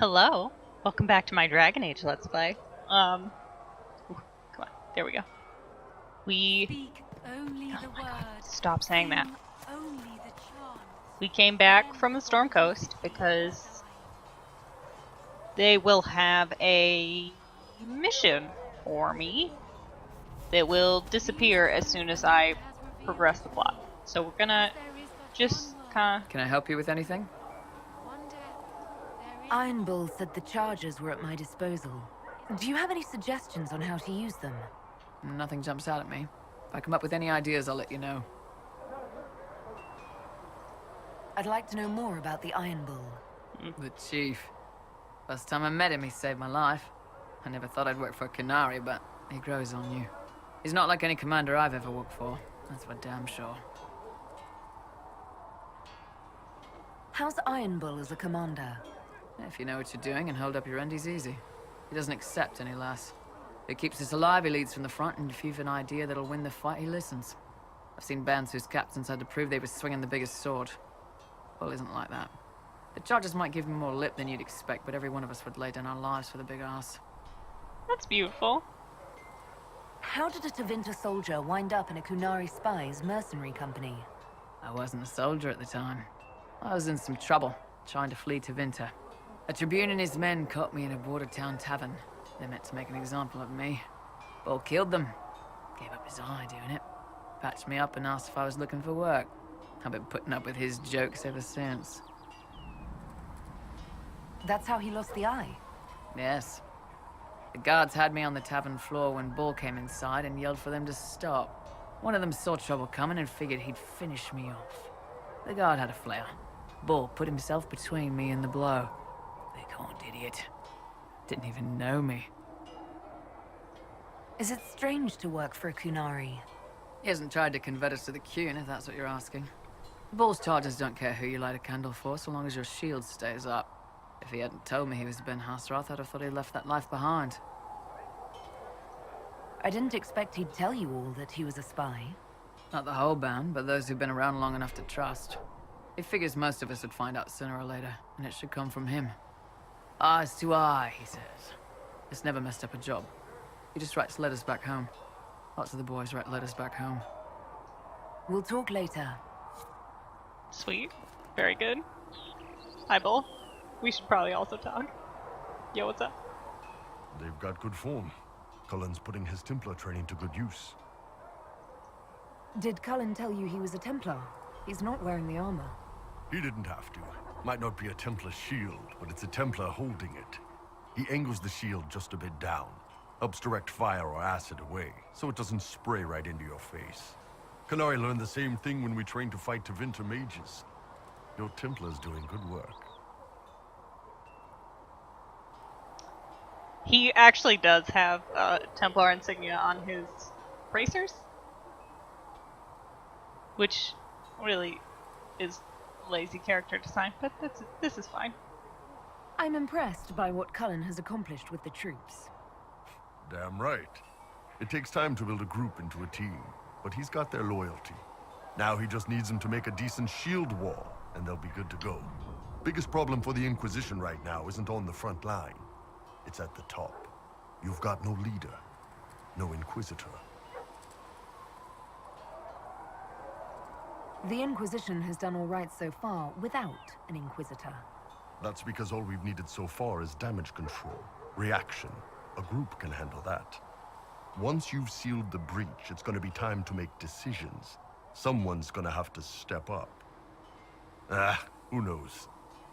Hello, welcome back to my Dragon Age Let's Play. Come on, there we go. Speak only the word. Stop saying that. Only the chant. We came back from the Storm Coast because they will have a mission for me that will disappear as soon as I progress the plot. So we're gonna just kinda... Can I help you with anything? Iron Bull said the charges were at my disposal. Do you have any suggestions on how to use them? Nothing jumps out at me. If I come up with any ideas, I'll let you know. I'd like to know more about the Iron Bull. The Chief. First time I met him, he saved my life. I never thought I'd work for a Canary, but he grows on you. He's not like any commander I've ever worked for. That's for damn sure. How's Iron Bull as a commander? If you know what you're doing and hold up your end, he's easy. He doesn't accept any less. If he keeps us alive, he leads from the front, and if you've an idea that'll win the fight, he listens. I've seen bands whose captains had to prove they were swinging the biggest sword. Bull isn't like that. The charges might give him more lip than you'd expect, but every one of us would lay down our lives for the big ass. That's beautiful. How did a Tevinter soldier wind up in a Kunari spy's mercenary company? I wasn't a soldier at the time. I was in some trouble, trying to flee to Tevinter. A Tribune and his men caught me in a border town tavern. They meant to make an example of me. Bull killed them. Gave up his eye doing it. Patched me up and asked if I was looking for work. I've been putting up with his jokes ever since. That's how he lost the eye? Yes. The guards had me on the tavern floor when Bull came inside and yelled for them to stop. One of them saw trouble coming and figured he'd finish me off. The guard had a flare. Bull put himself between me and the blow. Big-horned idiot. Didn't even know me. Is it strange to work for a Kunari? He hasn't tried to convert us to the Qun, if that's what you're asking. Bull's charges don't care who you light a candle for, so long as your shield stays up. If he hadn't told me he was Ben Hasrath, I'd have thought he'd left that life behind. I didn't expect he'd tell you all that he was a spy. Not the whole band, but those who've been around long enough to trust. He figures most of us would find out sooner or later, and it should come from him. Eyes to eye, he says. It's never messed up a job. He just writes letters back home. Lots of the boys write letters back home. We'll talk later. Sweet. Very good. Hi, Bull. We should probably also talk. Yo, what's up? They've got good form. Cullen's putting his Templar training to good use. Did Cullen tell you he was a Templar? He's not wearing the armor. He didn't have to. Might not be a Templar shield, but it's a Templar holding it. He angles the shield just a bit down. Helps direct fire or acid away, so it doesn't spray right into your face. Canary learned the same thing when we trained to fight Tevinter mages. Your Templar's doing good work. He actually does have Templar insignia on his bracers, which really is lazy character design, but this is fine. I'm impressed by what Cullen has accomplished with the troops. Damn right. It takes time to build a group into a team, but he's got their loyalty. Now he just needs them to make a decent shield wall, and they'll be good to go. Biggest problem for the Inquisition right now isn't on the front line. It's at the top. You've got no leader, no Inquisitor. The Inquisition has done all right so far without an Inquisitor. That's because all we've needed so far is damage control, reaction. A group can handle that. Once you've sealed the breach, it's gonna be time to make decisions. Someone's gonna have to step up. Who knows?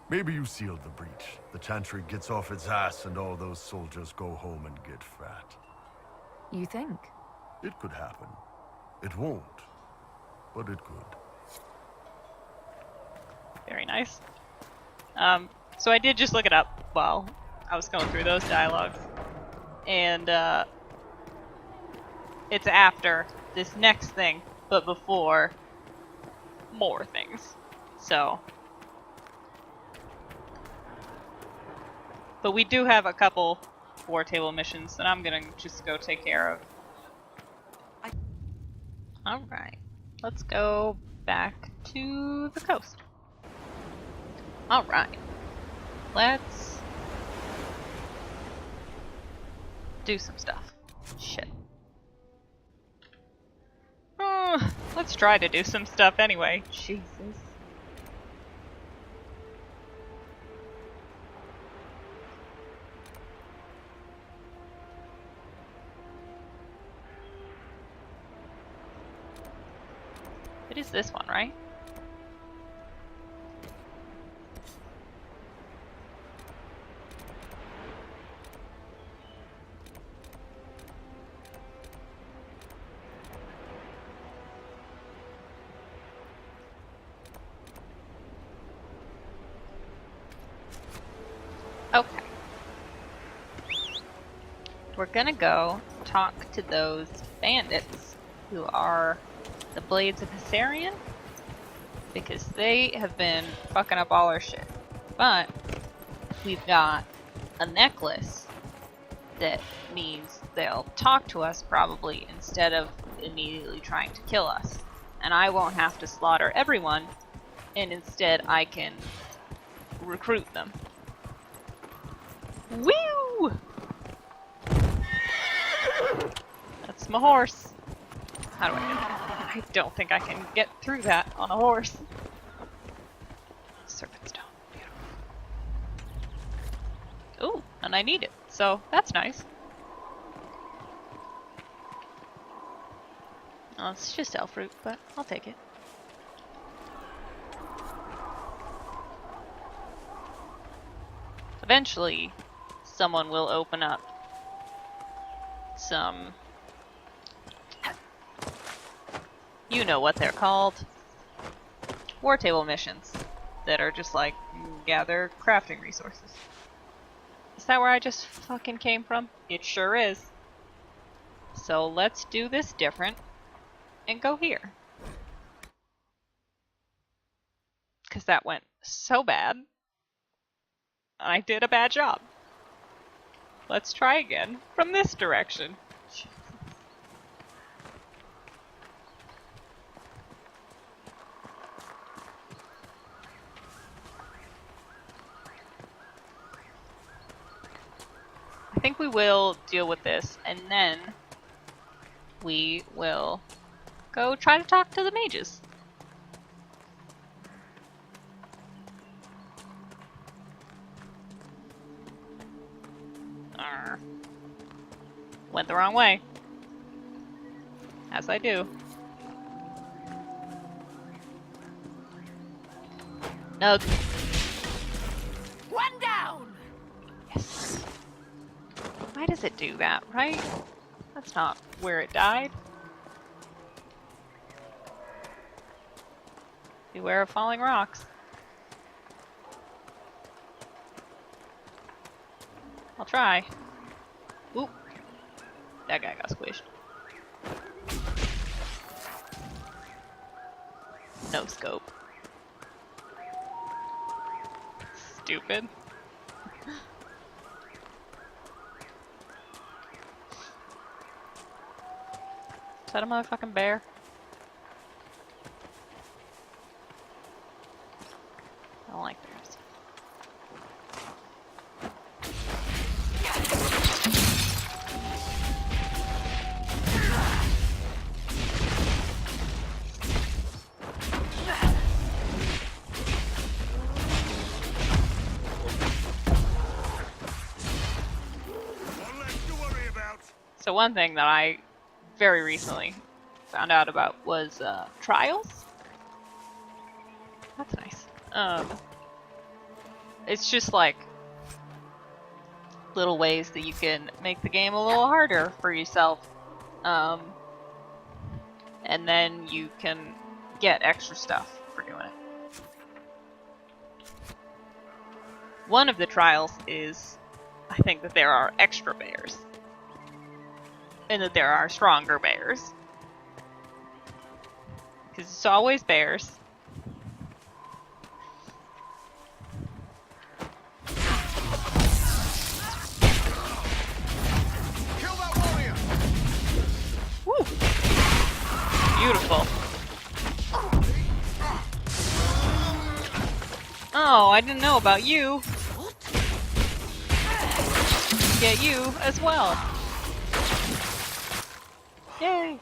Maybe you sealed the breach. The Chantry gets off its ass and all those soldiers go home and get fat. You think? It could happen. It won't, but it could. Very nice. So I did just look it up while I was going through those dialogues. And, it's after this next thing, but before more things. So. But we do have a couple war table missions that I'm gonna just go take care of. Alright. Let's go back to the coast. Alright. Let's do some stuff. Shit. Let's try to do some stuff anyway. Jesus. It is this one, right? Okay. We're gonna go talk to those bandits who are the Blades of Hissarian, because they have been fucking up all our shit. But we've got a necklace that means they'll talk to us probably instead of immediately trying to kill us. And I won't have to slaughter everyone, and instead I can recruit them. Woo! That's my horse. How do I get that? I don't think I can get through that on a horse. Serpent stone. Beautiful. Ooh, and I need it, so that's nice. Oh, it's just elf fruit, but I'll take it. Eventually, someone will open up some... You know what they're called. War table missions that are just like, gather crafting resources. Is that where I just fucking came from? It sure is. So let's do this different and go here. Because that went so bad. I did a bad job. Let's try again from this direction. I think we will deal with this, and then we will go try to talk to the mages. Went the wrong way. As I do. No. One down! Yes. Why does it do that, right? That's not where it died. Beware of falling rocks. I'll try. Oop. That guy got squished. No scope. Stupid. Is that a motherfucking bear? I don't like bears. So one thing that I very recently found out about was trials. That's nice. It's just like little ways that you can make the game a little harder for yourself. And then you can get extra stuff for doing it. One of the trials is, I think, that there are extra bears. And that there are stronger bears. Because it's always bears. Kill that warrior! Woo! Beautiful. Oh, I didn't know about you. Get you as well. Yay!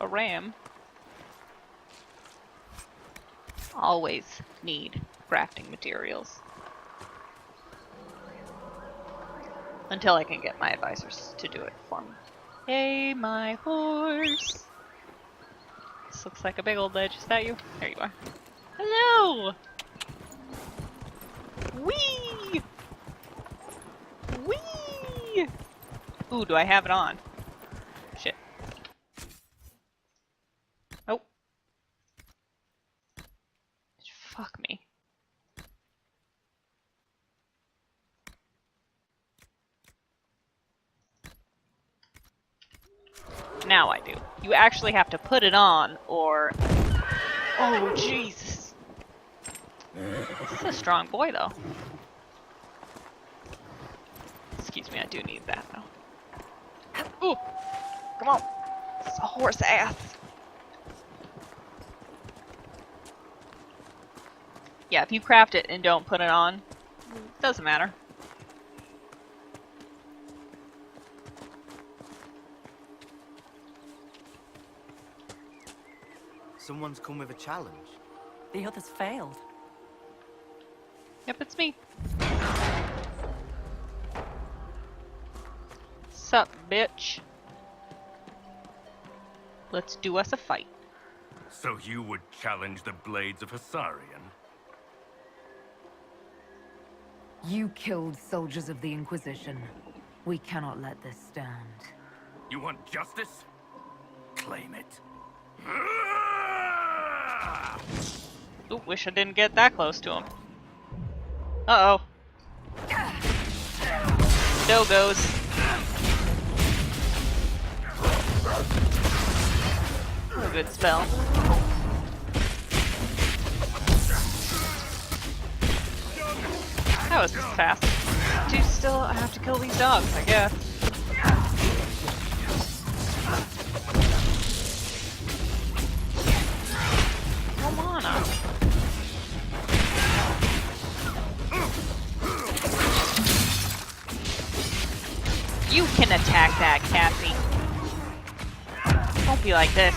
A ram. Always need crafting materials. Until I can get my advisors to do it for me. Hey, my horse! This looks like a big old ledge. Is that you? There you are. Hello! Whee! Whee! Ooh, do I have it on? Shit. Oh. Fuck me. Now I do. You actually have to put it on, or... Oh, Jesus. This is a strong boy, though. Excuse me, I do need that, though. Ooh! Come on! It's a horse ass! Yeah, if you craft it and don't put it on, it doesn't matter. Someone's come with a challenge. The others failed. Yep, it's me. Sup, bitch? Let's do us a fight. So you would challenge the Blades of Hassarian? You killed soldiers of the Inquisition. We cannot let this stand. You want justice? Claim it. Ooh, wish I didn't get that close to him. Uh-oh. No-goes. A good spell. That was fast. I have to kill these dogs, I guess. Come on up. You can attack that, Cassie. Don't be like this.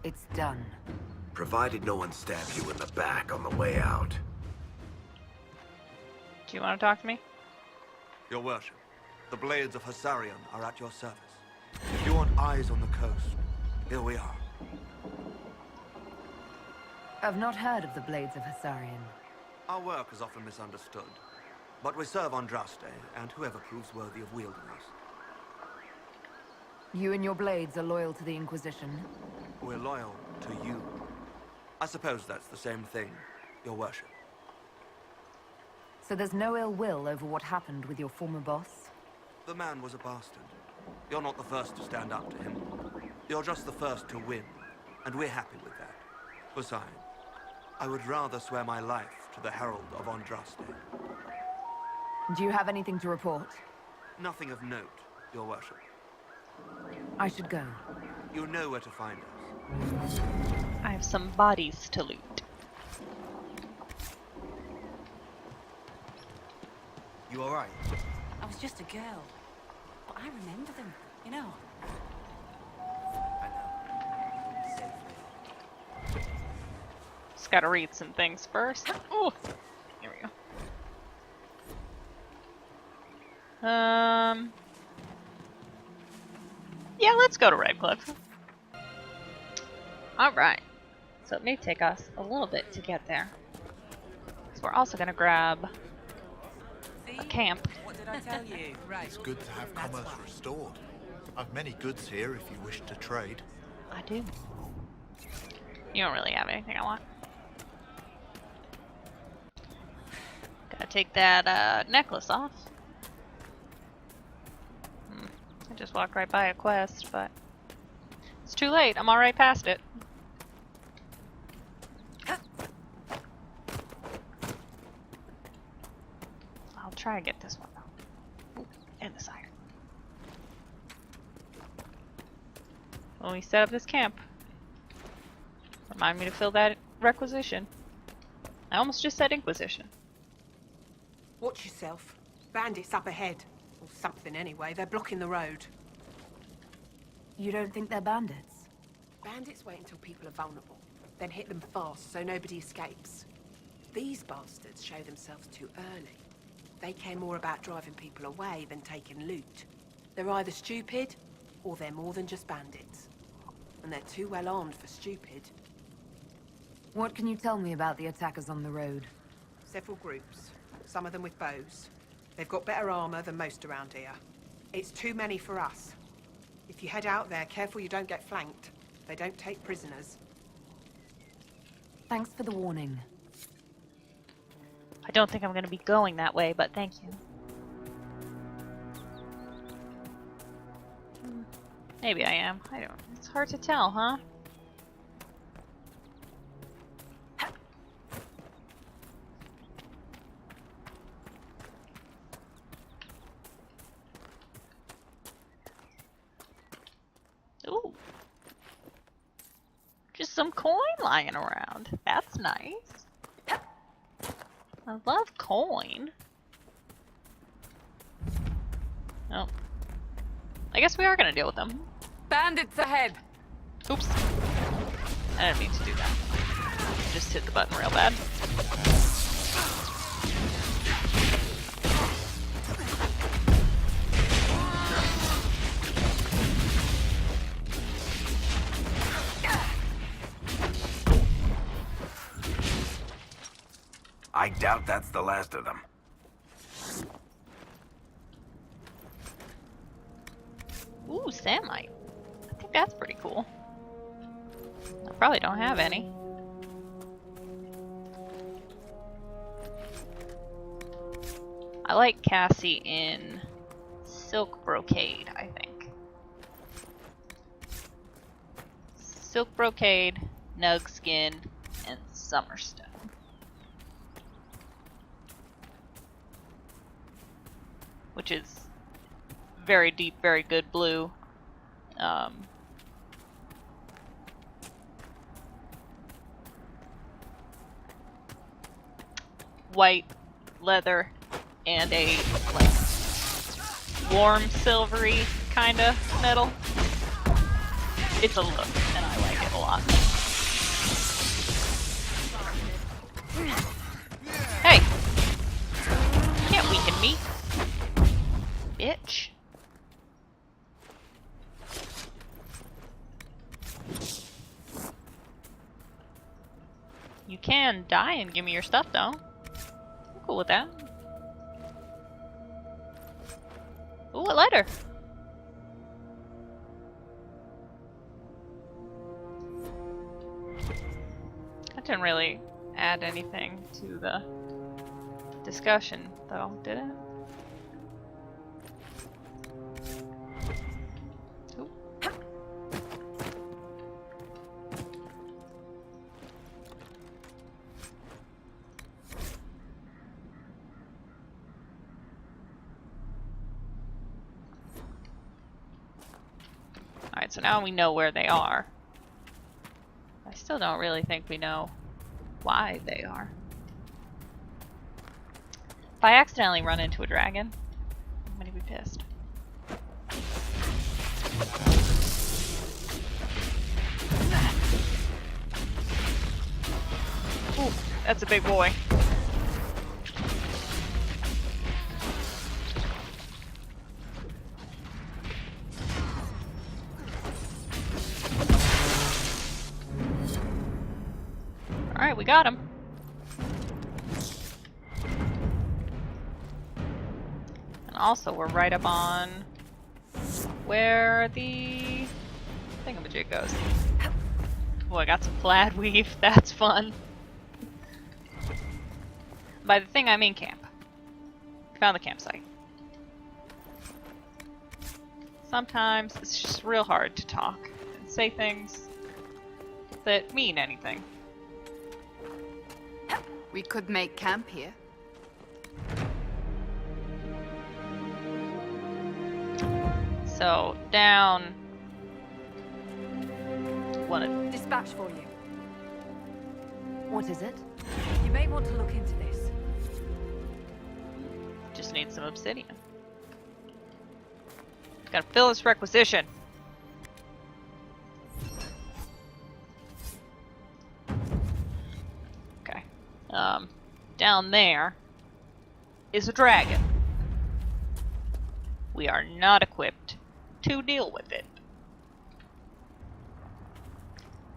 It's done. Provided no one stabs you in the back on the way out. Do you want to talk to me? Your worship, the Blades of Hassarian are at your service. If you want eyes on the coast, here we are. I've not heard of the Blades of Hassarian. Our work is often misunderstood, but we serve Andraste and whoever proves worthy of wielding us. You and your blades are loyal to the Inquisition? We're loyal to you. I suppose that's the same thing, your worship. So there's no ill will over what happened with your former boss? The man was a bastard. You're not the first to stand up to him. You're just the first to win, and we're happy with that. Besides, I would rather swear my life to the Herald of Andraste. Do you have anything to report? Nothing of note, your worship. I should go. You know where to find us. I have some bodies to loot. You alright? I was just a girl. But I remember them, you know. I know. Safely. Just gotta read some things first. Oh, here we go. Yeah, let's go to Redcliffe. Alright. So it may take us a little bit to get there. So we're also gonna grab a camp. What did I tell you? Right. It's good to have commerce restored. I've many goods here if you wish to trade. I do. You don't really have anything I want. Gotta take that necklace off. I just walked right by a quest, but it's too late. I'm already past it. I'll try and get this one though. Ooh, and this iron. when we set up this camp. Remind me to fill that requisition. I almost just said Inquisition. Watch yourself. Bandits up ahead. Or something anyway. They're blocking the road. You don't think they're bandits? Bandits wait until people are vulnerable, then hit them fast so nobody escapes. These bastards show themselves too early. They care more about driving people away than taking loot. They're either stupid, or they're more than just bandits. And they're too well armed for stupid. What can you tell me about the attackers on the road? Several groups, some of them with bows. They've got better armor than most around here. It's too many for us. If you head out there, careful you don't get flanked. They don't take prisoners. Thanks for the warning. I don't think I'm going to be going that way, but thank you. Maybe I am. I don't. It's hard to tell, huh? Ooh. Just some coin lying around. That's nice. I love coin. Oh. I guess we are gonna deal with them. Bandits ahead! Oops. I didn't mean to do that. Just hit the button real bad. I doubt that's the last of them. Ooh, Samite. I think that's pretty cool. I probably don't have any. I like Cassie in Silk Brocade, I think. Silk Brocade, Nug Skin, and Summerstone. Which is very deep, very good blue. White leather and a like warm silvery kind of metal. It's a look, and I like it a lot. Hey! You can't weaken me. Bitch. You can die and give me your stuff, though. I'm cool with that. Ooh, a letter. That didn't really add anything to the discussion, though, did it? Alright, so now we know where they are. I still don't really think we know why they are. If I accidentally run into a dragon, I'm gonna be pissed. Ooh, that's a big boy. Alright, we got him. And also, we're right up on where the thingamajig goes. Oh, I got some plaid weave. That's fun. By the thing, I mean camp. Found the campsite. Sometimes it's just real hard to talk and say things that mean anything. We could make camp here. So, down want to... Dispatch for you. What is it? You may want to look into this. Just need some obsidian. Gotta fill this requisition. Okay. Down there is a dragon. We are not equipped to deal with it.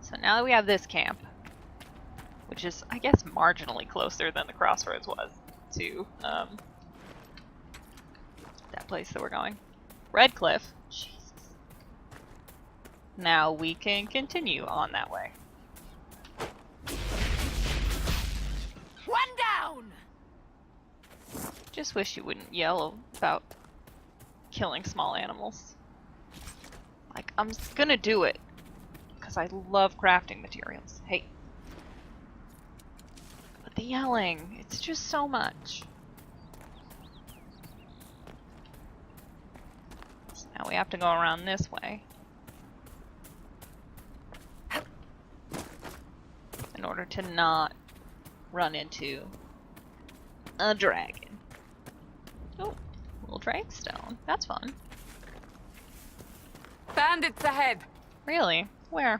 So now that we have this camp, which is, I guess, marginally closer than the crossroads was to that place that we're going. Red Cliff. Jesus. Now we can continue on that way. One down! Just wish you wouldn't yell about killing small animals. Like, I'm gonna do it because I love crafting materials. Hey. But the yelling, it's just so much. So now we have to go around this way in order to not run into a dragon. Oh, little dragstone. That's fun. Bandits ahead! Really? Where?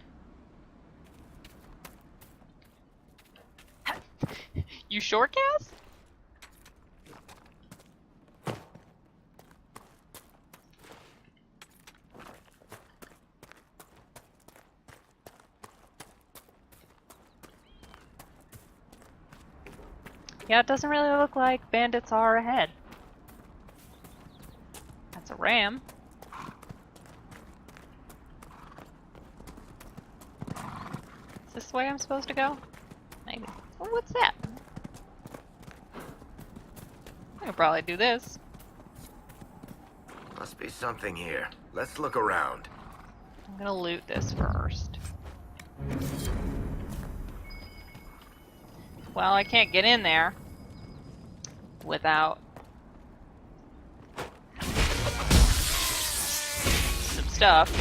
You shortcast? Yeah, it doesn't really look like bandits are ahead. That's a ram. Is this the way I'm supposed to go? Maybe. Oh, what's that? I could probably do this. Must be something here. Let's look around. I'm gonna loot this first. Well, I can't get in there without some stuff.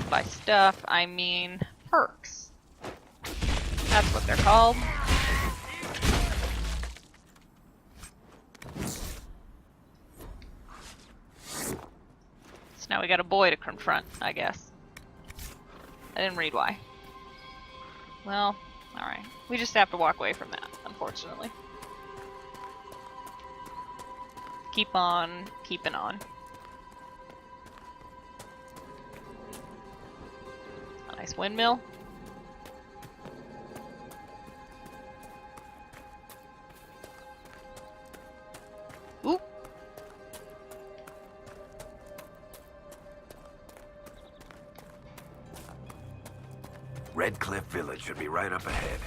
By stuff, I mean perks. That's what they're called. So now we got a boy to confront, I guess. I didn't read why. Well, alright. We just have to walk away from that, unfortunately. Keep on keeping on. A nice windmill. Oop. Red Cliff Village should be right up ahead.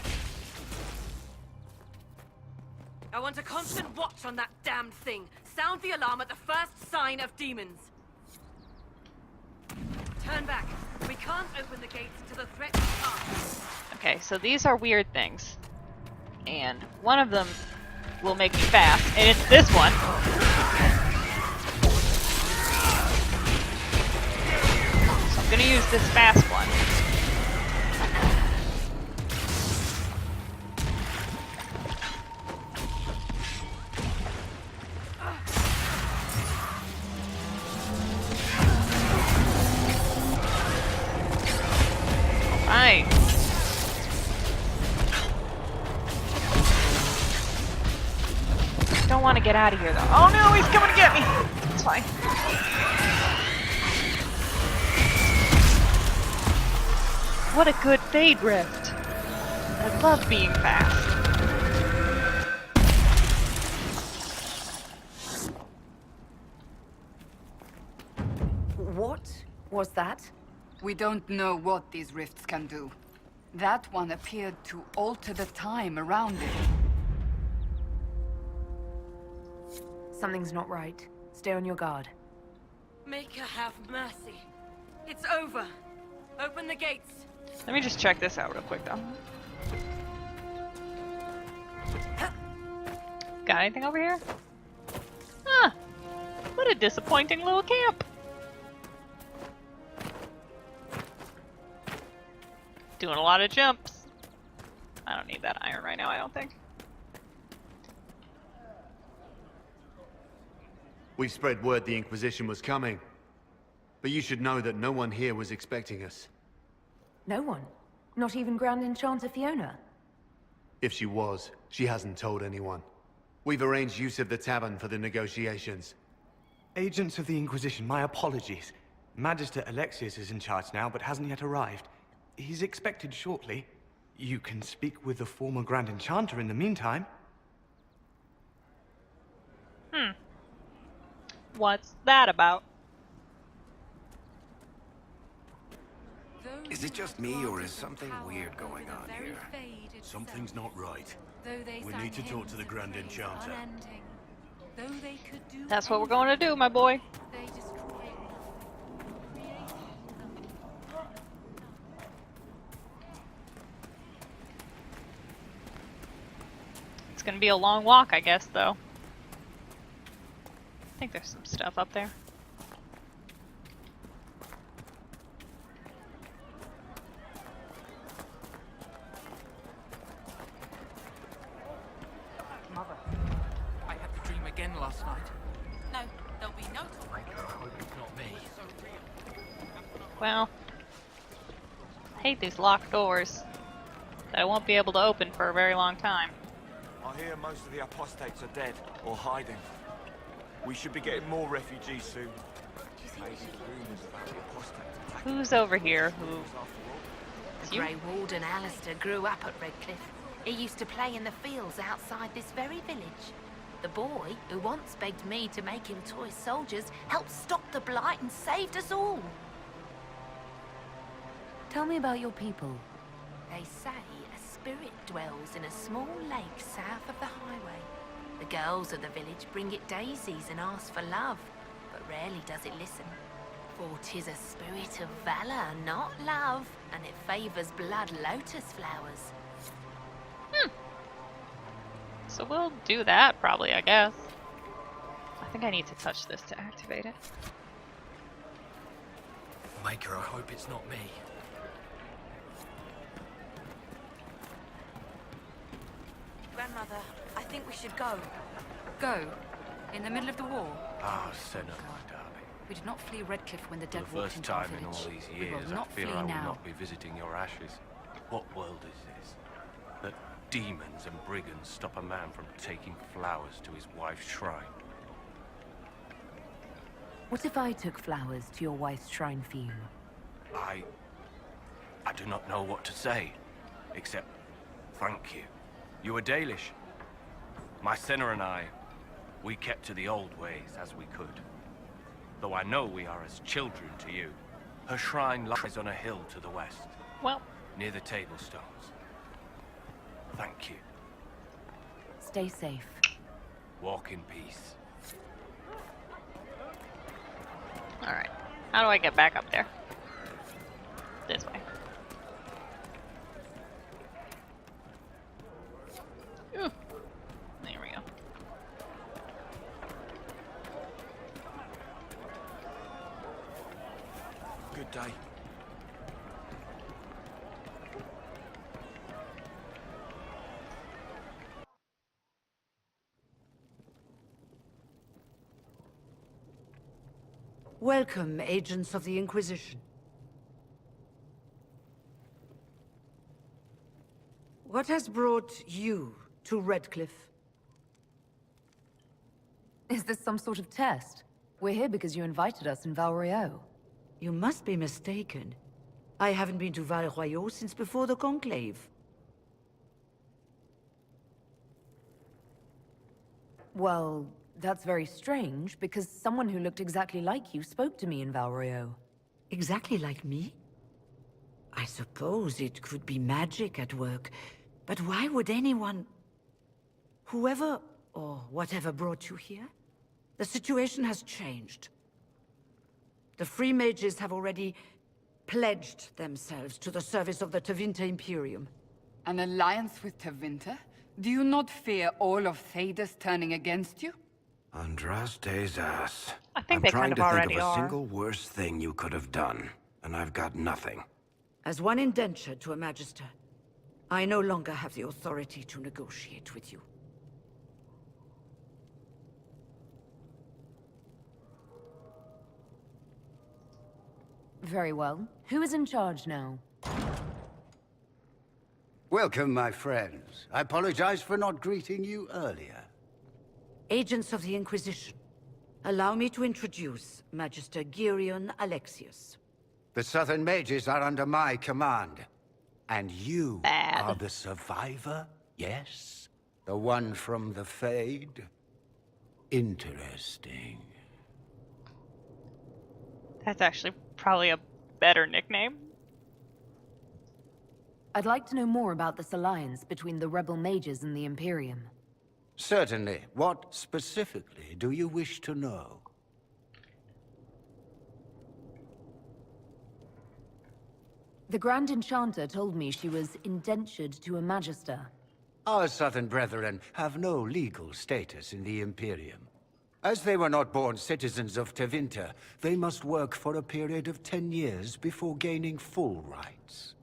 I want a constant watch on that damned thing. Sound the alarm at the first sign of demons. Turn back. We can't open the gates until the threat is past. Okay, so these are weird things. And one of them will make me fast, and it's this one. So I'm gonna use this fast one. Alright. Don't want to get out of here though. Oh no, he's coming to get me! It's fine. What a good fade rift. I love being fast. What was that? We don't know what these rifts can do. That one appeared to alter the time around it. Something's not right. Stay on your guard. Make her have mercy. It's over. Open the gates. Let me just check this out real quick though. Got anything over here? Huh. What a disappointing little camp. Doing a lot of jumps. I don't need that iron right now, I don't think. We spread word the Inquisition was coming. But you should know that no one here was expecting us. No one? Not even Grand Enchanter Fiona? If she was, she hasn't told anyone. We've arranged use of the tavern for the negotiations. Agents of the Inquisition, my apologies. Magister Alexius is in charge now, but hasn't yet arrived. He's expected shortly. You can speak with the former Grand Enchanter in the meantime. What's that about? Is it just me, or is something weird going on here? Something's not right. We need to talk to the Grand Enchanter. That's what we're going to do, my boy. It's gonna be a long walk, I guess, though. I think there's some stuff up there. Mother, I had the dream again last night. No, there'll be no talk. I hope it's not me. Well, I hate these locked doors that I won't be able to open for a very long time. I hear most of the apostates are dead or hiding. We should be getting more refugees soon. Who's over here who... The Grey Warden Alistair grew up at Redcliffe. He used to play in the fields outside this very village. The boy, who once begged me to make him toy soldiers, helped stop the blight and saved us all. Tell me about your people. They say a spirit dwells in a small lake south of the highway. The girls of the village bring it daisies and ask for love, but rarely does it listen. For 'tis a spirit of valor, not love, and it favors blood lotus flowers. So we'll do that, probably, I guess. I think I need to touch this to activate it. Maker, I hope it's not me. Grandmother, I think we should go. Go? In the middle of the war? Ah, Senna, my darling. We did not flee Redcliffe when the For dead the walked first into our time in all village. these We years, will I not feel flee I will now. not be visiting your ashes. What world is this? That demons and brigands stop a man from taking flowers to his wife's shrine. What if I took flowers to your wife's shrine for you? I do not know what to say, except thank you. You were Dalish. My Senna and I, we kept to the old ways as we could. Though I know we are as children to you. Her shrine lies on a hill to the west. Well, near the tablstones. Thank you. Stay safe. Walk in peace. Alright. How do I get back up there? This way. Ooh. There we go. Good day. Welcome, agents of the Inquisition. What has brought you to Redcliffe? Is this some sort of test? We're here because you invited us in Val Royeaux. You must be mistaken. I haven't been to Val Royeaux since before the Conclave. Well, that's very strange, because someone who looked exactly like you spoke to me in Val Royeaux. Exactly like me? I suppose it could be magic at work, but why would anyone... Whoever or whatever brought you here? The situation has changed. The Free Mages have already pledged themselves to the service of the Tevinter Imperium. An alliance with Tevinter? Do you not fear all of Thedas turning against you? Andraste's ass. I think I'm they trying kind of to think already of a are. single worse thing you could have done, and I've got nothing. As one indentured to a Magister, I no longer have the authority to negotiate with you. Very well. Who is in charge now? Welcome, my friends. I apologize for not greeting you earlier. Agents of the Inquisition, allow me to introduce Magister Girion Alexius. The Southern Mages are under my command. And you are the survivor, yes? The one from the Fade? Interesting. That's actually probably a better nickname. I'd like to know more about this alliance between the rebel mages and the Imperium. Certainly. What specifically do you wish to know? The Grand Enchanter told me she was indentured to a Magister. Our Southern brethren have no legal status in the Imperium. As they were not born citizens of Tevinter, they must work for a period of 10 years before gaining full rights.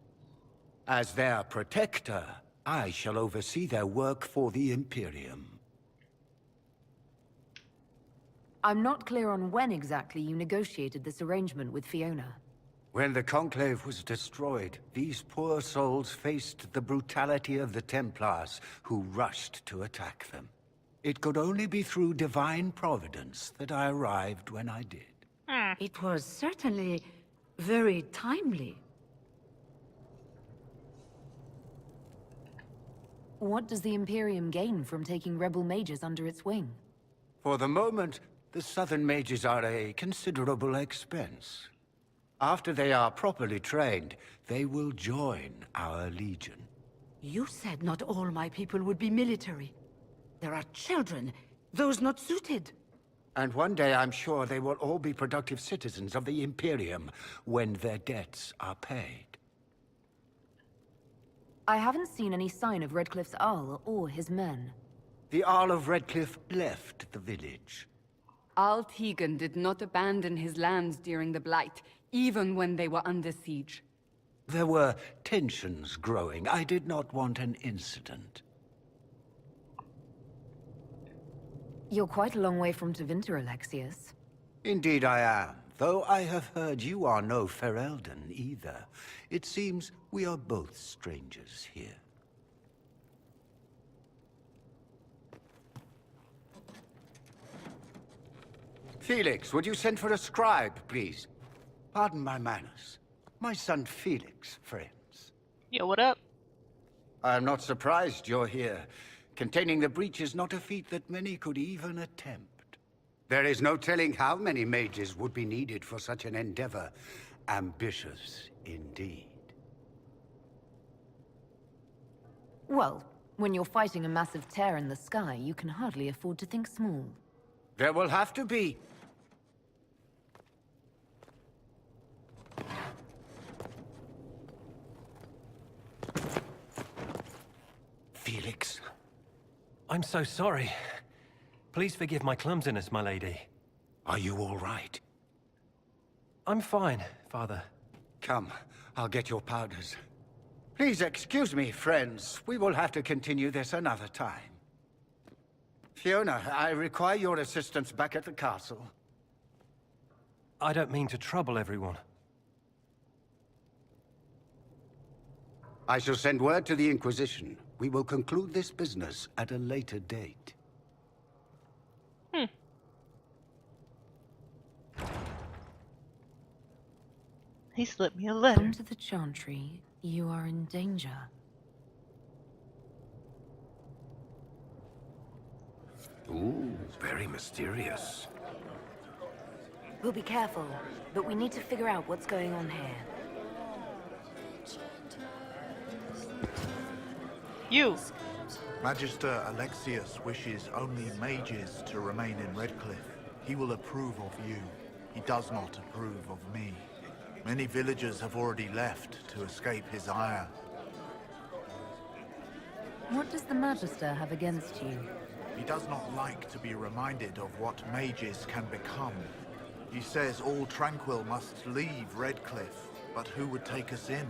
As their protector, I shall oversee their work for the Imperium. I'm not clear on when exactly you negotiated this arrangement with Fiona. When the Conclave was destroyed, these poor souls faced the brutality of the Templars, who rushed to attack them. It could only be through divine providence that I arrived when I did. It was certainly very timely. What does the Imperium gain from taking rebel mages under its wing? For the moment, the Southern Mages are a considerable expense. After they are properly trained, they will join our Legion. You said not all my people would be military. There are children, those not suited. And one day I'm sure they will all be productive citizens of the Imperium when their debts are paid. I haven't seen any sign of Redcliffe's Arl or his men. The Arl of Redcliffe left the village. Arl Tegan did not abandon his lands during the Blight, even when they were under siege. There were tensions growing. I did not want an incident. You're quite a long way from Tevinter, Alexius. Indeed I am, though I have heard you are no Ferelden either. It seems we are both strangers here. Felix, would you send for a scribe, please? Pardon my manners. My son Felix, friends. Yo, what up? I'm not surprised you're here. Containing the breach is not a feat that many could even attempt. There is no telling how many mages would be needed for such an endeavor. Ambitious, indeed. Well, when you're fighting a massive tear in the sky, you can hardly afford to think small. There will have to be. Felix. I'm so sorry. Please forgive my clumsiness, my lady. Are you all right? I'm fine, Father. Come, I'll get your powders. Please excuse me, friends. We will have to continue this another time. Fiona, I require your assistance back at the castle. I don't mean to trouble everyone. I shall send word to the Inquisition. We will conclude this business at a later date. He slipped me a letter. Come to the Chantry. You are in danger. Ooh, very mysterious. We'll be careful, but we need to figure out what's going on here. You! Magister Alexius wishes only mages to remain in Redcliffe. He will approve of you. He does not approve of me. Many villagers have already left to escape his ire. What does the Magister have against you? He does not like to be reminded of what mages can become. He says all tranquil must leave Redcliffe, but who would take us in?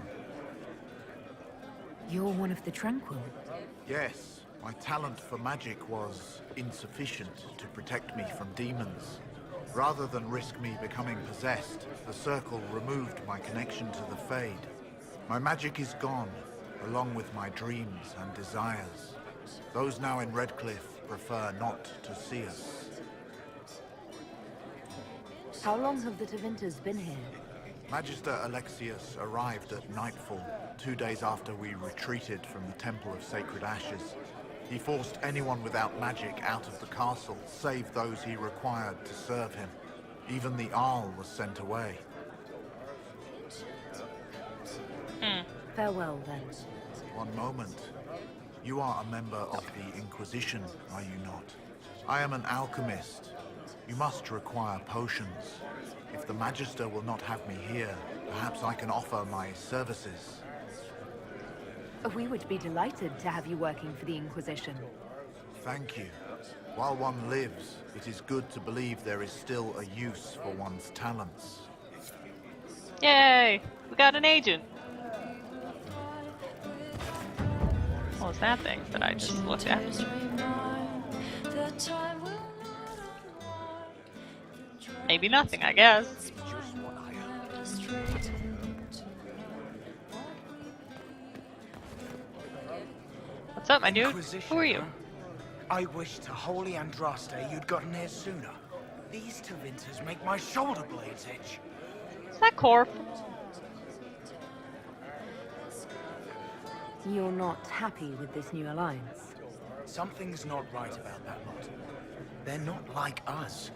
You're one of the Tranquil. Yes, my talent for magic was insufficient to protect me from demons. Rather than risk me becoming possessed, the Circle removed my connection to the Fade. My magic is gone, along with my dreams and desires. Those now in Redcliffe prefer not to see us. How long have the Tevinters been here? Magister Alexius arrived at nightfall, 2 days after we retreated from the Temple of Sacred Ashes. He forced anyone without magic out of the castle, save those he required to serve him. Even the Arl was sent away. Farewell, then. One moment. You are a member of the Inquisition, are you not? I am an alchemist. You must require potions. If the Magister will not have me here, perhaps I can offer my services. We would be delighted to have you working for the Inquisition. Thank you. While one lives, it is good to believe there is still a use for one's talents. Yay! We got an agent! What was that thing that I just looked at? Maybe nothing, I guess. What's up, my dude? Who are you? I wish to holy Andraste you'd gotten here sooner. These Tevinters make my shoulder blades itch. Is that Corp? You're not happy with this new alliance? Something's not right about that lot. They're not like us.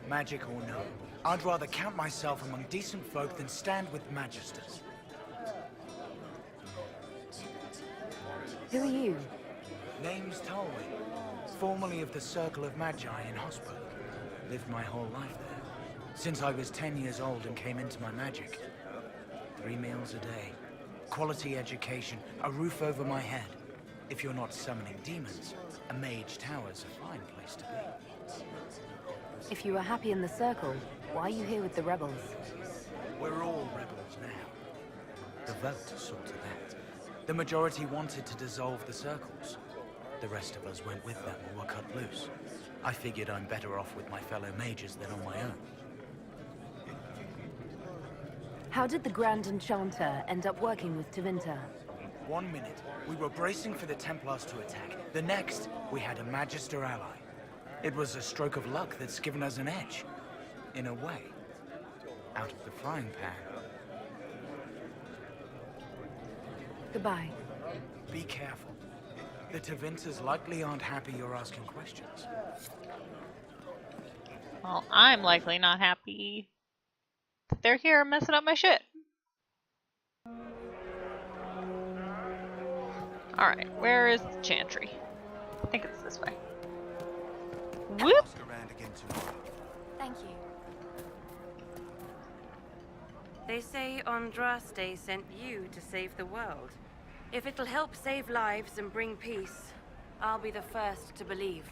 Magic or no, I'd rather count myself among decent folk than stand with Magisters. Who are you? Name's Tolwyn, formerly of the Circle of Magi in Hospital. Lived my whole life there, since I was 10 years old and came into my magic. 3 meals a day, quality education, a roof over my head. If you're not summoning demons, a mage tower's a fine place to be. If you were happy in the Circle, why are you here with the rebels? We're all rebels now. The vote saw to that. The majority wanted to dissolve the Circles. The rest of us went with them or were cut loose. I figured I'm better off with my fellow mages than on my own. How did the Grand Enchanter end up working with Tevinter? 1 minute, we were bracing for the Templars to attack. The next, we had a Magister ally. It was a stroke of luck that's given us an edge. In a way. Out of the frying pan. Goodbye. Be careful. The Tevinters likely aren't happy you're asking questions. Well, I'm likely not happy that they're here messing up my shit. Alright, where is the Chantry? I think it's this way. Whoop! Thank you. They say Andraste sent you to save the world. If it'll help save lives and bring peace, I'll be the first to believe.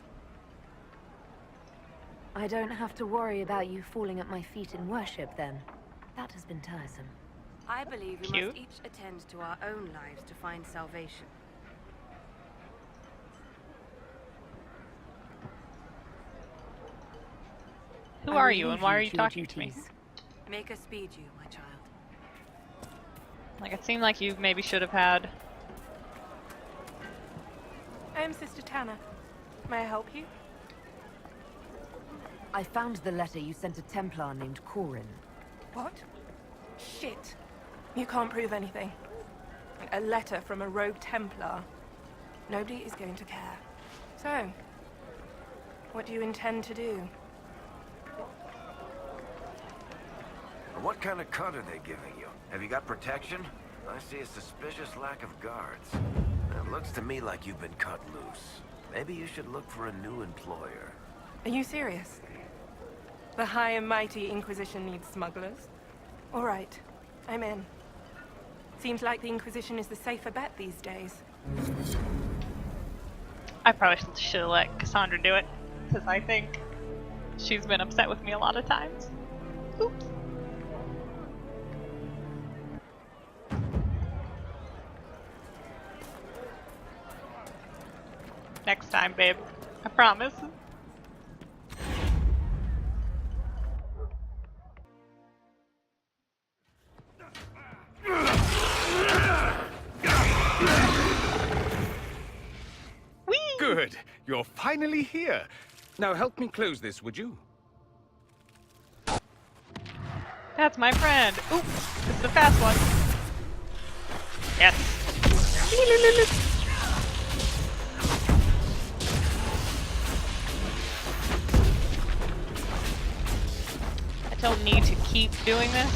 I don't have to worry about you falling at my feet in worship, then. That has been tiresome. I believe we must each attend to our own lives to find salvation. Who are you and why are you talking to me? Make us speed you, my child. Like, it seemed like you maybe should have had... I'm Sister Tanner. May I help you? I found the letter you sent a Templar named Corin. What? Shit. You can't prove anything. A letter from a rogue Templar. Nobody is going to care. So, what do you intend to do? What kind of cut are they giving you? Have you got protection? I see a suspicious lack of guards. It looks to me like you've been cut loose. Maybe you should look for a new employer. Are you serious? The high and mighty Inquisition needs smugglers? All right, I'm in. Seems like the Inquisition is the safer bet these days. I probably should have let Cassandra do it, because I think she's been upset with me a lot of times. Oops. next time, babe. I promise. Good. You're finally here. Now help me close this, would you? That's my friend. Ooh, this is the fast one. Yes. I don't need to keep doing this,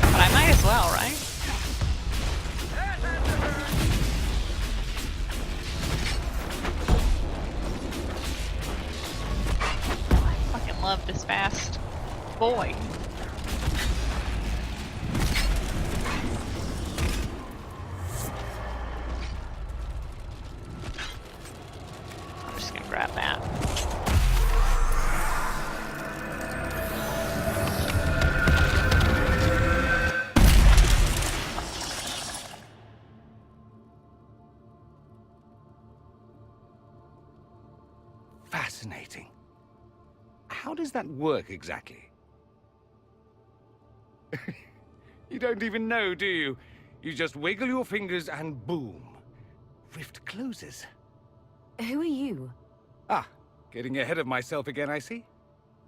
but I might as well, right? I fucking love this fast boy. I'm just gonna grab that. Fascinating. How does that work exactly? You don't even know, do you? You just wiggle your fingers and boom. Rift closes. Who are you? Ah, getting ahead of myself again, I see.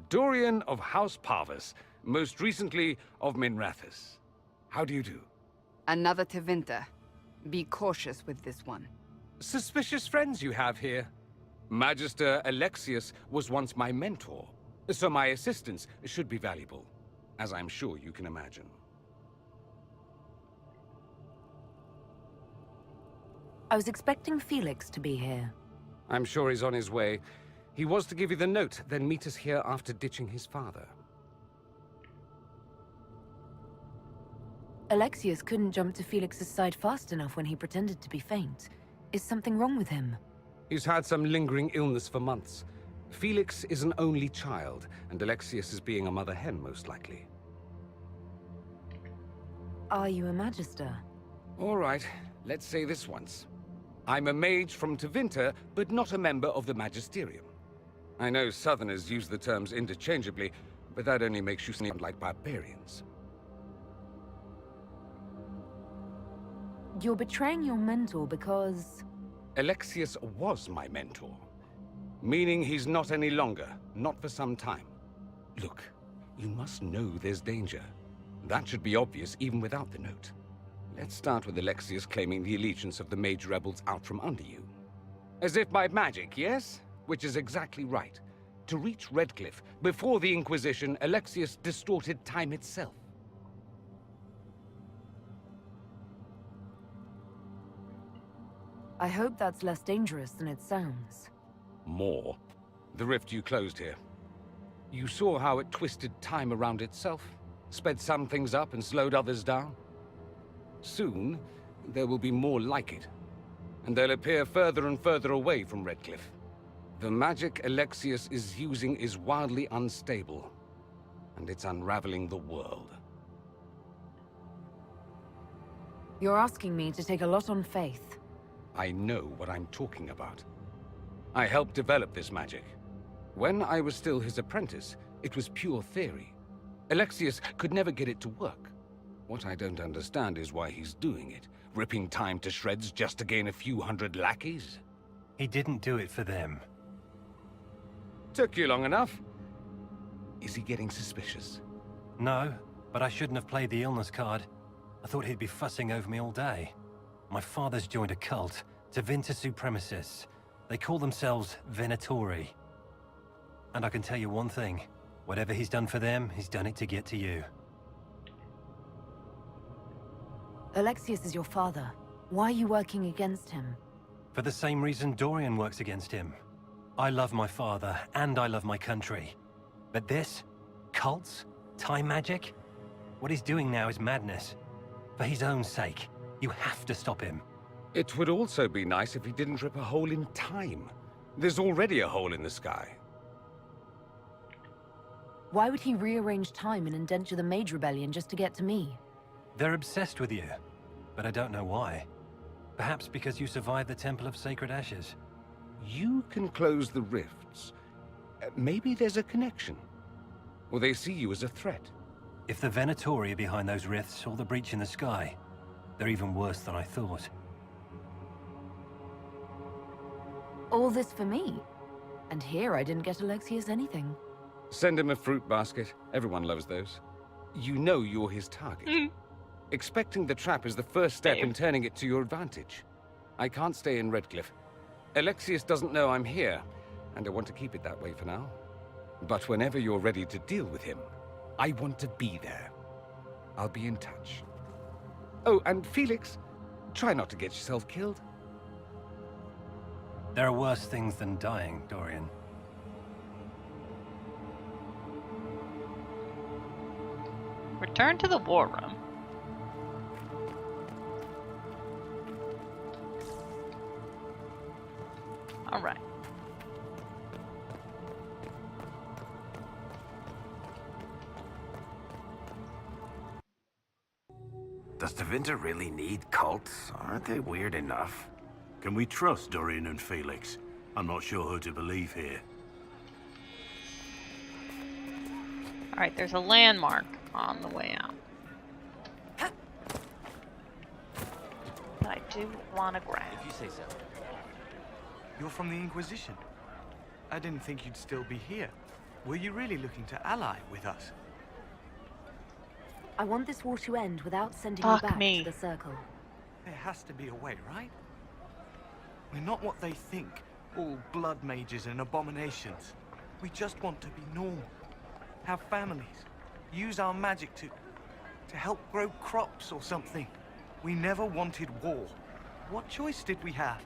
Dorian of House Parvus, most recently of Minrathous. How do you do? Another Tevinter. Be cautious with this one. Suspicious friends you have here. Magister Alexius was once my mentor, so my assistance should be valuable, as I'm sure you can imagine. I was expecting Felix to be here. I'm sure he's on his way. He was to give you the note, then meet us here after ditching his father. Alexius couldn't jump to Felix's side fast enough when he pretended to be faint. Is something wrong with him? He's had some lingering illness for months. Felix is an only child, and Alexius is being a mother hen, most likely. Are you a Magister? All right, let's say this once. I'm a mage from Tevinter, but not a member of the Magisterium. I know Southerners use the terms interchangeably, but that only makes you sound like barbarians. You're betraying your mentor because... Alexius was my mentor. Meaning he's not any longer, not for some time. Look, you must know there's danger. That should be obvious even without the note. Let's start with Alexius claiming the allegiance of the mage rebels out from under you. As if by magic, yes? Which is exactly right. To reach Redcliffe, before the Inquisition, Alexius distorted time itself. I hope that's less dangerous than it sounds. More. The rift you closed here. You saw how it twisted time around itself, sped some things up and slowed others down. Soon, there will be more like it, and they'll appear further and further away from Redcliffe. The magic Alexius is using is wildly unstable, and it's unraveling the world. You're asking me to take a lot on faith. I know what I'm talking about. I helped develop this magic. When I was still his apprentice, it was pure theory. Alexius could never get it to work. What I don't understand is why he's doing it, ripping time to shreds just to gain a few hundred lackeys. He didn't do it for them. Took you long enough. Is he getting suspicious? No, but I shouldn't have played the illness card. I thought he'd be fussing over me all day. My father's joined a cult, Tevinter Supremacists. They call themselves Venatori. And I can tell you one thing. Whatever he's done for them, he's done it to get to you. Alexius is your father. Why are you working against him? For the same reason Dorian works against him. I love my father, and I love my country. But this? Cults? Time magic? What he's doing now is madness. For his own sake, you have to stop him. It would also be nice if he didn't rip a hole in time. There's already a hole in the sky. Why would he rearrange time and indenture the Mage Rebellion just to get to me? They're obsessed with you, but I don't know why. Perhaps because you survived the Temple of Sacred Ashes. You can close the rifts. Maybe there's a connection. Or they see you as a threat. If the Venatori are behind those rifts or the breach in the sky, they're even worse than I thought. All this for me. And here I didn't get Alexius anything. Send him a fruit basket. Everyone loves those. You know you're his target. Expecting the trap is the first step in turning it to your advantage. I can't stay in Redcliffe. Alexius doesn't know I'm here, and I want to keep it that way for now. But whenever you're ready to deal with him, I want to be there. I'll be in touch. Oh, and Felix, try not to get yourself killed. There are worse things than dying, Dorian. Return to the war room. All right. Does Tevinter really need cults? Aren't they weird enough? Can we trust Dorian and Felix? I'm not sure who to believe here. All right, there's a landmark on the way out. But I do want to grab. If you say so. You're from the Inquisition. I didn't think you'd still be here. Were you really looking to ally with us? I want this war to end without sending Fuck you back me. to the Circle. There has to be a way, right? We're not what they think, all blood mages and abominations. We just want to be normal, have families, use our magic to help grow crops or something. We never wanted war. What choice did we have?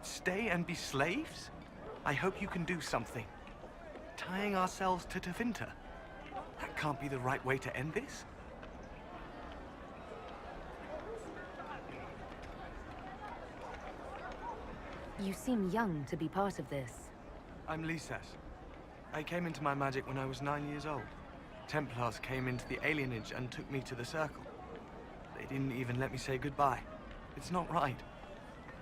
Stay and be slaves? I hope you can do something. Tying ourselves to Tevinter. That can't be the right way to end this. You seem young to be part of this. I'm Lysas. I came into my magic when I was 9 years old. Templars came into the alienage and took me to the Circle. They didn't even let me say goodbye. It's not right.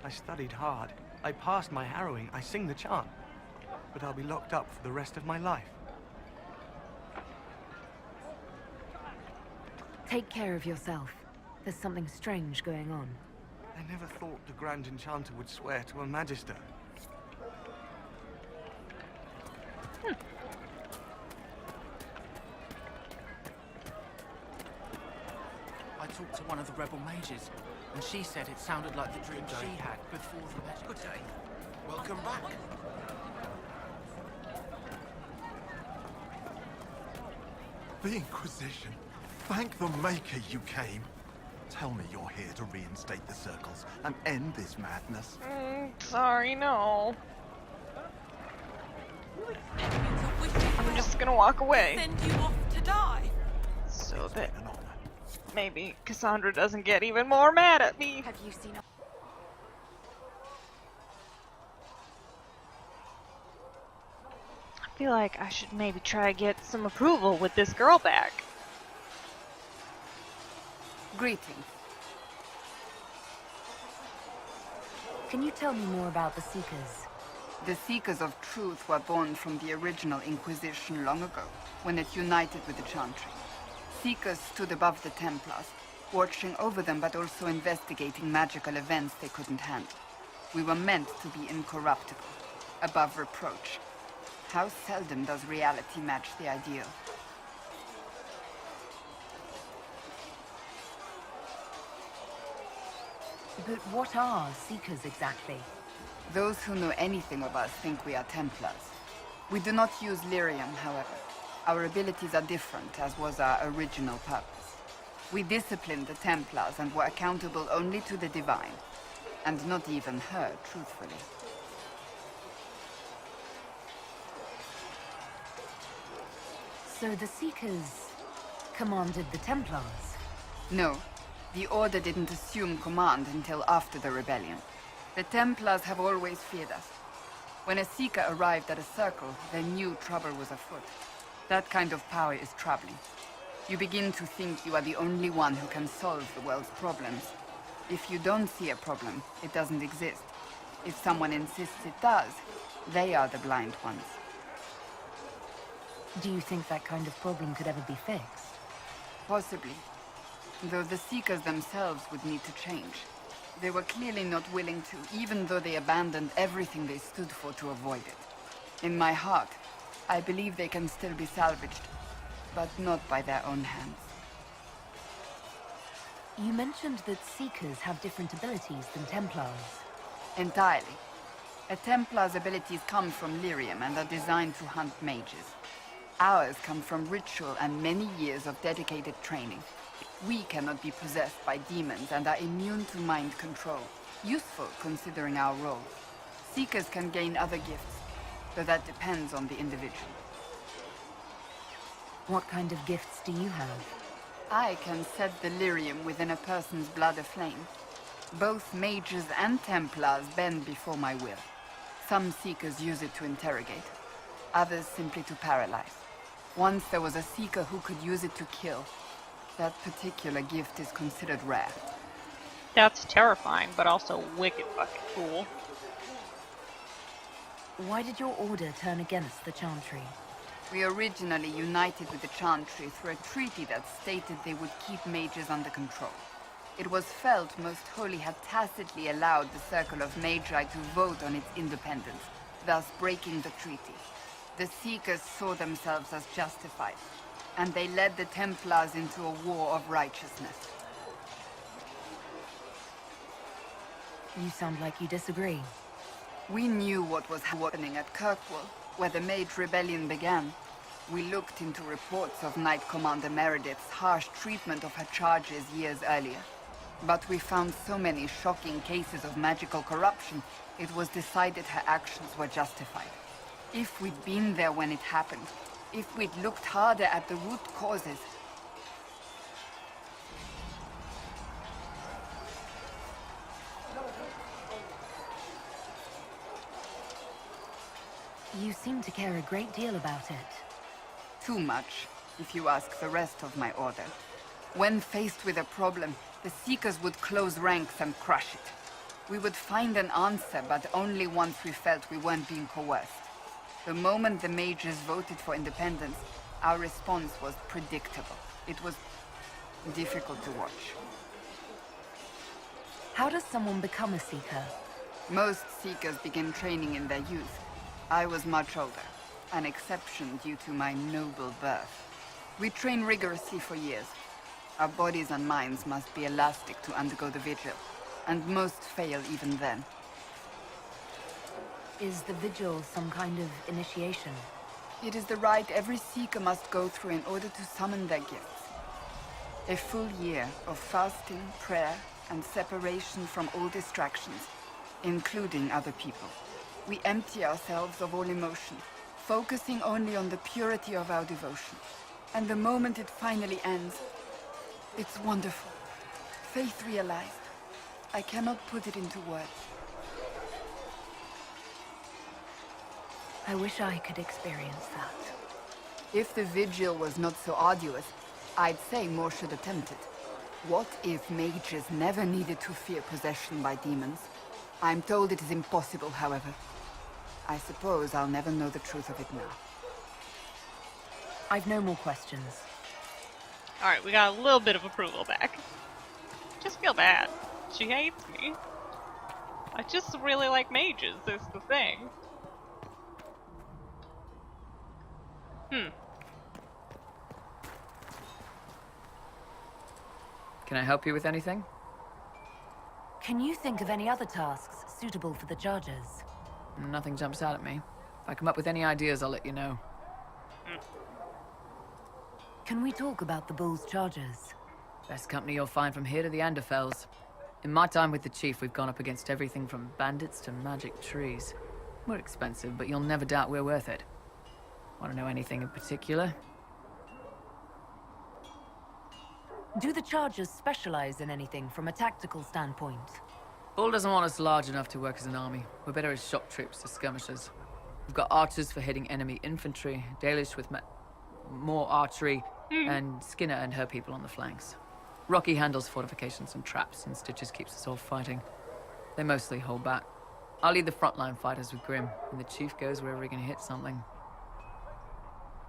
I studied hard. I passed my harrowing. I sing the chant. But I'll be locked up for the rest of my life. Take care of yourself. There's something strange going on. I never thought the Grand Enchanter would swear to a Magister. I talked to one of the rebel mages, and she said it sounded like the dream she had before the magic. Good day. Welcome back. The Inquisition. Thank the Maker you came. Tell me you're here to reinstate the circles and end this madness. Sorry, no. I'm just gonna walk away. Send you off to die. So that maybe Cassandra doesn't get even more mad at me. Have you seen I feel like I should maybe try to get some approval with this girl back. Greetings. Can you tell me more about the Seekers? The Seekers of Truth were born from the original Inquisition long ago, when it united with the Chantry. Seekers stood above the Templars, watching over them but also investigating magical events they couldn't handle. We were meant to be incorruptible, above reproach. How seldom does reality match the ideal? But what are Seekers exactly? Those who know anything of us think we are Templars. We do not use lyrium, however. Our abilities are different, as was our original purpose. We disciplined the Templars and were accountable only to the Divine. And not even her, truthfully. So the Seekers commanded the Templars? No. The Order didn't assume command until after the rebellion. The Templars have always feared us. When a Seeker arrived at a circle, they knew trouble was afoot. That kind of power is troubling. You begin to think you are the only one who can solve the world's problems. If you don't see a problem, it doesn't exist. If someone insists it does, they are the blind ones. Do you think that kind of problem could ever be fixed? Possibly. Though the Seekers themselves would need to change. They were clearly not willing to, even though they abandoned everything they stood for to avoid it. In my heart, I believe they can still be salvaged, but not by their own hands. You mentioned that Seekers have different abilities than Templars. Entirely. A Templar's abilities come from lyrium and are designed to hunt mages. Ours come from ritual and many years of dedicated training. We cannot be possessed by demons and are immune to mind control. Useful considering our role. Seekers can gain other gifts, though that depends on the individual. What kind of gifts do you have? I can set the lyrium within a person's blood aflame. Both mages and Templars bend before my will. Some Seekers use it to interrogate, others simply to paralyze. Once there was a Seeker who could use it to kill. That particular gift is considered rare. That's terrifying, but also wicked fucking cool. Why did your order turn against the Chantry? We originally united with the Chantry through a treaty that stated they would keep mages under control. It was felt Most Holy had tacitly allowed the Circle of Magi to vote on its independence, thus breaking the treaty. The Seekers saw themselves as justified, and they led the Templars into a war of righteousness. You sound like you disagree. We knew what was happening at Kirkwall, where the Mage Rebellion began. We looked into reports of Knight Commander Meredith's harsh treatment of her charges years earlier. But we found so many shocking cases of magical corruption, it was decided her actions were justified. If we'd been there when it happened, if we'd looked harder at the root causes... You seem to care a great deal about it. Too much, if you ask the rest of my order. When faced with a problem, the Seekers would close ranks and crush it. We would find an answer, but only once we felt we weren't being coerced. The moment the mages voted for independence, our response was predictable. It was difficult to watch. How does someone become a Seeker? Most Seekers begin training in their youth. I was much older, an exception due to my noble birth. We train rigorously for years. Our bodies and minds must be elastic to undergo the vigil, and most fail even then. Is the vigil some kind of initiation? It is the rite every Seeker must go through in order to summon their gifts. A full year of fasting, prayer, and separation from all distractions, including other people. We empty ourselves of all emotion, focusing only on the purity of our devotion. And the moment it finally ends, it's wonderful. Faith realized. I cannot put it into words. I wish I could experience that. If the vigil was not so arduous, I'd say more should attempt it. What if mages never needed to fear possession by demons? I'm told it is impossible, however. I suppose I'll never know the truth of it now. I've no more questions. Alright, we got a little bit of approval back. Just feel bad. She hates me. I just really like mages, is the thing. Can I help you with anything? Can you think of any other tasks suitable for the Chargers? Nothing jumps out at me. If I come up with any ideas, I'll let you know. Can we talk about the Bull's Chargers? Best company you'll find from here to the Anderfells. In my time with the Chief, we've gone up against everything from bandits to magic trees. We're expensive, but you'll never doubt we're worth it. Want to know anything in particular? Do the Chargers specialize in anything from a tactical standpoint? Bull doesn't want us large enough to work as an army. We're better as shock troops, as skirmishers. We've got archers for hitting enemy infantry, Dalish with more archery, and Skinner and her people on the flanks. Rocky handles fortifications and traps, and Stitches keeps us all fighting. They mostly hold back. I'll lead the frontline fighters with Grim, and the Chief goes wherever he can hit something.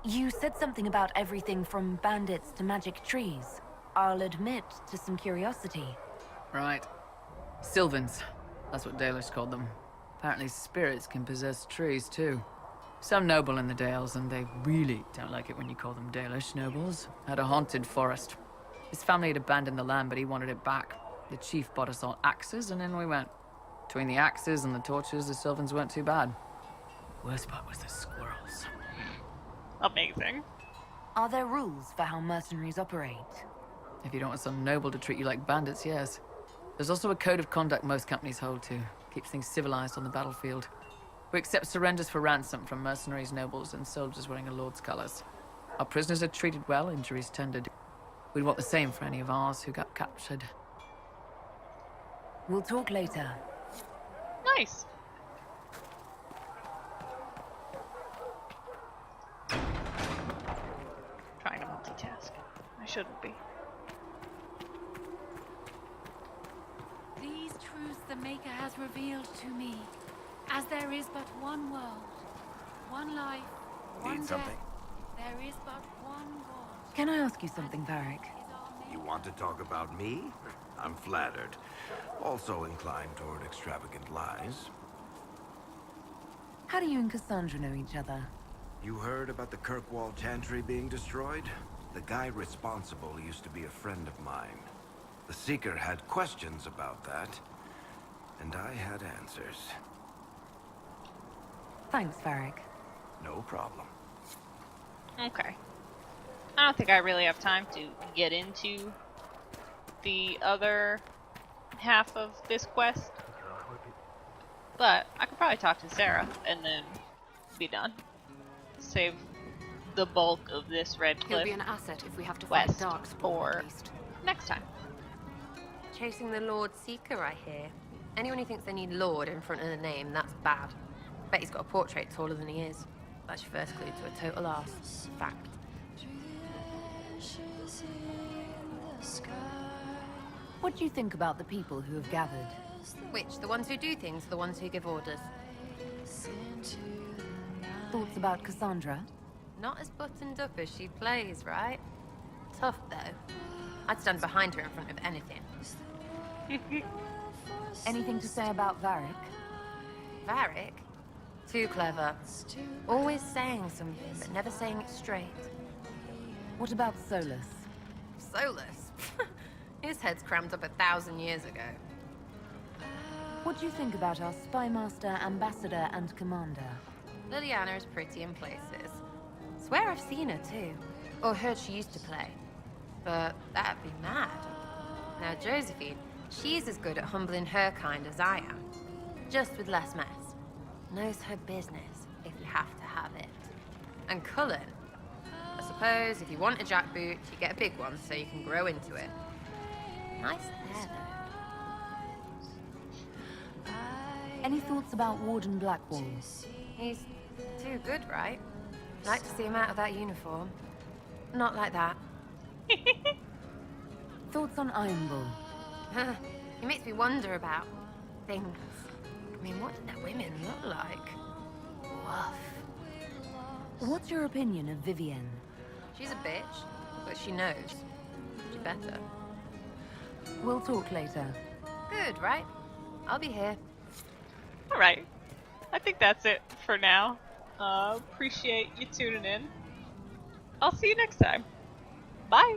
You said something about everything from bandits to magic trees. I'll admit to some curiosity. Right. Sylvans. That's what Dalish called them. Apparently spirits can possess trees, too. Some noble in the Dales, and they really don't like it when you call them Dalish nobles, had a haunted forest. His family had abandoned the land, but he wanted it back. The Chief bought us all axes, and in we went. Between the axes and the torches, the Sylvans weren't too bad. Worst part was the squirrels. Amazing. Are there rules for how mercenaries operate? If you don't want some noble to treat you like bandits, yes. There's also a code of conduct most companies hold to. Keeps things civilized on the battlefield. We accept surrenders for ransom from mercenaries, nobles, and soldiers wearing a lord's colors. Our prisoners are treated well, injuries tended. We'd want the same for any of ours who got captured. We'll talk later. Nice. Trying to multitask. I shouldn't be. These truths the Maker has revealed to me, as there is but one world, one life, one Need something? death. There is but one God. Can I ask you something, Varric? You want to talk about me? I'm flattered. Also inclined toward extravagant lies. How do you and Cassandra know each other? You heard about the Kirkwall Chantry being destroyed? The guy responsible used to be a friend of mine. The Seeker had questions about that, and I had answers. Thanks, Varric. No problem. Okay. I don't think I really have time to get into the other half of this quest. But I could probably talk to Sarah and then be done. Save the bulk of this Red He'll Cliff be an asset if we have to fight quest Darkspawn, for at least. next time. Chasing the Lord Seeker, I hear. Anyone who thinks they need Lord in front of the name, that's bad. Bet he's got a portrait taller than he is. That's your first clue to a total arse. Fact. What do you think about the people who have gathered? Which? The ones who do things or the ones who give orders? Thoughts about Cassandra? Not as buttoned up as she plays, right? Tough, though. I'd stand behind her in front of anything. Anything to say about Varric? Varric? Too clever. Always saying something, but never saying it straight. What about Solus? Solus? His head's crammed up 1,000 years ago. What do you think about our spymaster, ambassador, and commander? Liliana is pretty in places. Swear I've seen her too. Or heard she used to play. But that'd be mad. Now Josephine, she's as good at humbling her kind as I am. Just with less mess. Knows her business, if you have to have it. And Cullen? I suppose if you want a jackboot, you get a big one so you can grow into it. Nice hair, though. Any thoughts about Warden Blackwall? He's too good, right? Like to see him out of that uniform. Not like that. Thoughts on Iron Bull? He makes me wonder about things. I mean, what do the women look like? Woof. What's your opinion of Vivienne? She's a bitch, but she knows. She better. We'll talk later. Good, right? I'll be here. Alright. I think that's it for now. Appreciate you tuning in. I'll see you next time. Bye!